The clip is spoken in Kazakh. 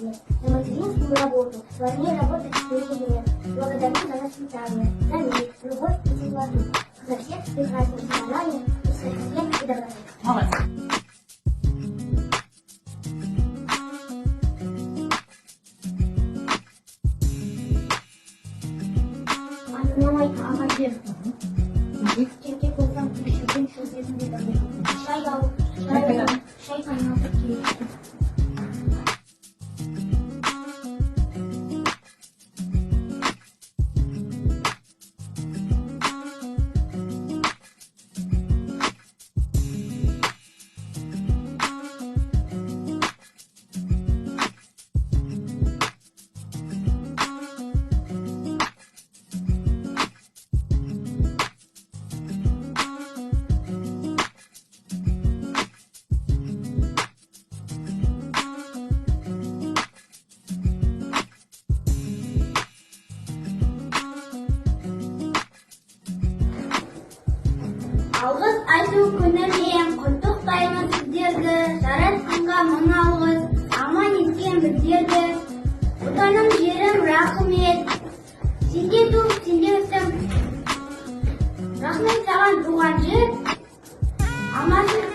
лет, за материнскую работу, сложнее работать с книгами, благодарю за воспитание, за мир, любовь и теплоту, за всех прекрасных знаний и свет и доброты. Молодец. Теңге болсам, күшігін шөзесінде дабы. Шай қайнатып келеді. Алғыс айту күнімен құттықтаймын сіздерді, жаратқанға мың алғыс, аман еткен біздерді. Отаным жерім рахмет, сенде туып сенде өстім. Рахмет саған туған жер, аманшылық